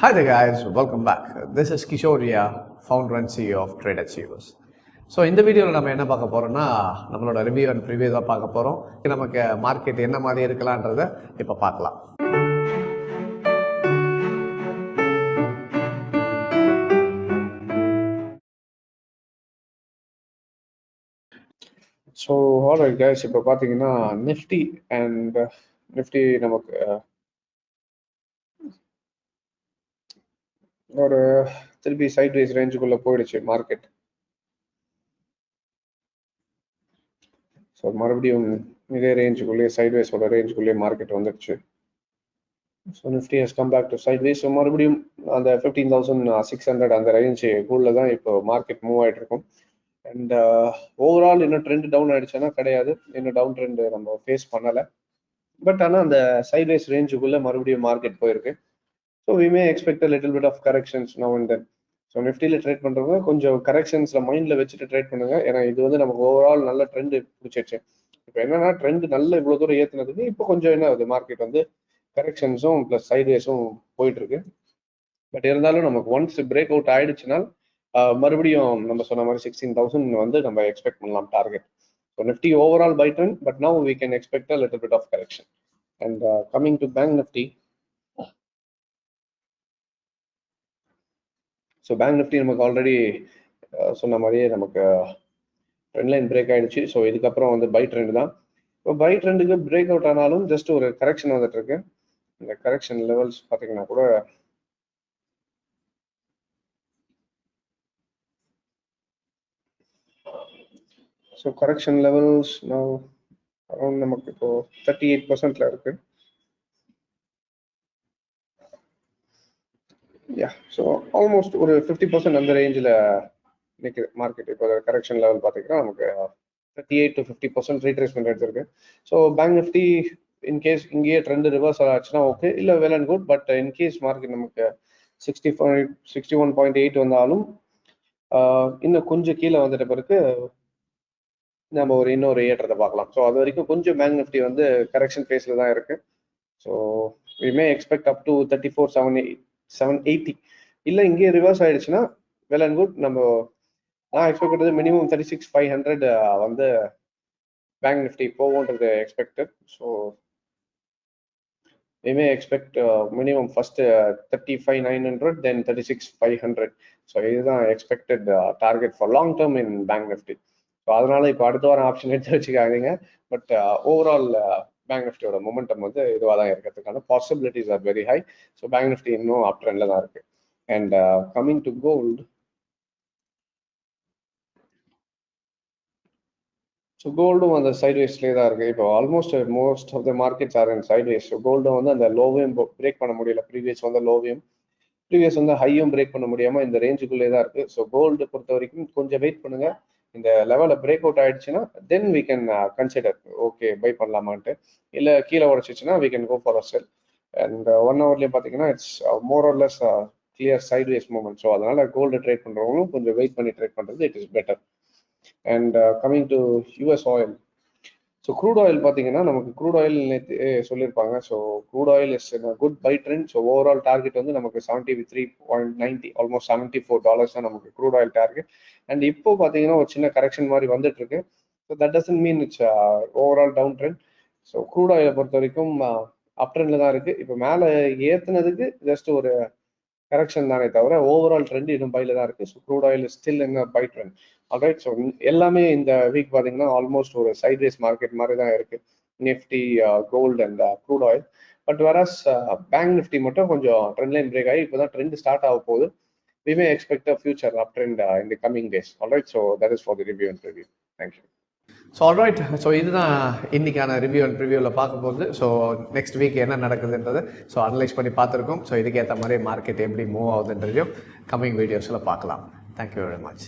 Hi there guys, welcome back. This is Kishore, founder and CEO of tradeachievers. So இந்த வீடியோவில் நம்ம என்ன பார்க்க போகிறோம்னா நம்மளோட ரிவ்யூ அண்ட் ப்ரிவியூ தான் பார்க்க போகிறோம். நமக்கு மார்க்கெட் என்ன மாதிரி இருக்கலான்றதை இப்போ பார்க்கலாம். ஸோ ஆல்ரைட் கைஸ், இப்போ பார்த்தீங்கன்னா நிஃப்டி அண்ட் நிஃப்டி நமக்கு ஒரு திருப்பி சைட்வேஸ் ரேஞ்சுக்குள்ளே போயிடுச்சு மார்க்கெட். ஸோ மறுபடியும் இதே ரேஞ்சுக்குள்ளேயே சைட்வேஸோட ரேஞ்சுக்குள்ளேயே மார்க்கெட் வந்துடுச்சு. So Nifty has come back to sideways. So மறுபடியும் அந்த 15,600 அந்த ரேஞ்சுக்குள்ளே தான் இப்போ மார்க்கெட் மூவ் ஆகிட்டு இருக்கும். அண்ட் ஓவரால் இன்னும் ட்ரெண்ட் டவுன் ஆயிடுச்சுன்னா கிடையாது, இன்னும் டவுன் ட்ரெண்ட் நம்ம ஃபேஸ் பண்ணலை. பட் ஆனால் அந்த சைட்வேஸ் ரேஞ்சுக்குள்ளே மறுபடியும் மார்க்கெட் போயிருக்கு. So we may expect a little bit of corrections now and then. So நிஃப்டியில் ட்ரேட் பண்ணுறவங்க கொஞ்சம் கரெக்ஷன்ஸில் மைண்டில் வச்சுட்டு ட்ரேட் பண்ணுங்க. ஏன்னா இது வந்து நமக்கு ஓவரால் நல்ல ட்ரெண்ட் பிடிச்சிருச்சு. இப்போ என்னன்னா ட்ரெண்ட் நல்ல இவ்வளோ தூரம் ஏற்றுனதுக்கு இப்போ கொஞ்சம் என்ன ஆகுது, மார்க்கெட் வந்து கரெக்ஷன்ஸும் ப்ளஸ் சைட்வேஸும் போயிட்டு இருக்கு. பட் இருந்தாலும் நமக்கு ஒன்ஸ் பிரேக் அவுட் ஆயிடுச்சுன்னா மறுபடியும் நம்ம சொன்ன மாதிரி 16,000 வந்து நம்ம எக்ஸ்பெக்ட் பண்ணலாம் target. So Nifty overall buy trend, but now we can expect a little bit of correction. And coming to Bank Nifty. So Bank Nifty நமக்கு ஆல்ரெடி சொன்ன மாதிரியே நமக்கு ட்ரெண்ட் லைன் பிரேக் ஆயிடுச்சு. ஸோ இதுக்கப்புறம் வந்து பை ட்ரெண்ட் தான். இப்போ buy ட்ரெண்டுக்கு பிரேக் அவுட் ஆனாலும் ஜஸ்ட் ஒரு கரெக்ஷன் வந்துட்டு இருக்கு. இந்த கரெக்ஷன் லெவல்ஸ் பார்த்தீங்கன்னா கூட ஸோ கரெக்ஷன் லெவல்ஸ் அரௌண்ட் நமக்கு இப்போ 38% இருக்கு. யா, ஸோ ஆல்மோஸ்ட் ஒரு 50% அந்த ரேஞ்சில் நிற்குது மார்க்கெட். இப்போ கரெக்ஷன் லெவல் பார்த்தீங்கன்னா நமக்கு 38 to 50% ரீட்ரேஸ்மெண்ட் எடுத்திருக்கு. ஸோ பேங்க் நிஃப்டி இன்கேஸ் இங்கேயே ட்ரெண்ட் ரிவர்ஸ் ஆச்சுன்னா ஓகே, இல்லை well and good. But in case market நமக்கு 61.8 வந்தாலும் இன்னும் கொஞ்சம் கீழே வந்துட்ட பிறகு நம்ம இன்னொரு ஏற்றத்தை பார்க்கலாம். ஸோ அது வரைக்கும் கொஞ்சம் பேங்க் நிஃப்டி வந்து கரெக்ஷன் ஃபேஸில் தான் இருக்கு. So we may expect up to 34,780. இல்லை இங்கே ரிவர்ஸ் ஆயிடுச்சுன்னா வெல் அண்ட் குட். நான் எக்ஸ்பெக்ட் பண்ணுறது மினிமம் 36,500 வந்து பேங்க் நிஃப்டி போகும்ன்றது expected. So we may expect minimum first 35,900 then 36,500. So இதுதான் expected target for long term in Bank Nifty. So அதனால இப்போ அடுத்த வாரம் ஆப்ஷன் எடுத்து வச்சுக்காதீங்க. பட் ஓவரால் பேங்க் நிஃப்டியோட மொமெண்டம் வந்து இதுவாக தான் இருக்கிறதுக்கான possibilities are very high. So Bank Nifty இன்னும் அப் ட்ரெண்ட்ல தான் இருக்கு. And coming to gold. So கோல்டும் அந்த சைட்வேஸ்லேயே தான் இருக்குது. இப்போ almost most of the markets are in sideways. So கோல்டும் வந்து அந்த லோவையும் பிரேக் பண்ண முடியல. ப்ரீவியஸ் வந்து லோவையும் ப்ரீவியஸ் வந்து ஹையும் பிரேக் பண்ண முடியாமல் இந்த ரேஞ்சுக்குள்ளே தான் இருக்குது. ஸோ கோல்டு பொறுத்த வரைக்கும் கொஞ்சம் வெயிட் பண்ணுங்க. இந்த லெவலில் பிரேக் அவுட் ஆயிடுச்சுன்னா then we can consider okay buy பண்ணலாமான்ட்டு. இல்லை கீழே உடச்சிச்சுன்னா we can go for a sell. And 1 ஹவர்லேயே பார்த்தீங்கன்னா it's more or less clear sideways movement. So அதனால கோல்டு ட்ரேட் பண்ணுறவங்களும் கொஞ்சம் வெயிட் பண்ணி ட்ரேட் பண்ணுறது it is better. And coming to US oil. So crude oil பார்த்தீங்கன்னா நமக்கு க்ரூட் ஆயில் சொல்லியிருப்பாங்க. So crude oil is good buy trend. So overall target வந்து நமக்கு 73.90 ஆல்மோஸ்ட் $74 தான் நமக்கு க்ரூட் ஆயில் டார்கெட். அண்ட் இப்போ பார்த்தீங்கன்னா ஒரு சின்ன கரெக்ஷன் மாதிரி வந்துட்டு இருக்கு. So that doesn't mean it's overall down trend. So crude ஆயிலை பொறுத்த வரைக்கும் அப் ட்ரெண்ட்ல தான் இருக்கு. இப்போ மேலே ஏற்றுனதுக்கு ஜஸ்ட் ஒரு கரெக்ஷன் தானே தவிர ஓவரால் ட்ரெண்ட் இன்னும் பைல தான் இருக்கு. So crude oil still in buy trend. Alright. So எல்லாமே இந்த வீக் பார்த்தீங்கன்னா ஆல்மோஸ்ட் ஒரு சைட்வேஸ் மார்க்கெட் மாதிரி தான் இருக்கு. Nifty, gold and crude oil. But whereas Bank Nifty மட்டும் கொஞ்சம் ட்ரெண்ட் லைன் பிரேக் ஆகி இப்போதான் ட்ரெண்ட் ஸ்டார்ட் ஆக போகுது. We may expect a future up trend in the coming days. Alright. So that is for the review and preview. Thank you. So alright. So இதுதான் இன்னைக்கான review and ப்ரிவ்யூவில் பார்க்க போகுது. So next week என்ன நடக்குதுன்றது so analyse பண்ணி பார்த்துருக்கோம். So இதுக்கேற்ற மாதிரி market எப்படி move ஆகுதுன்றதையும் coming வீடியோஸில் பார்க்கலாம். Thank you very much.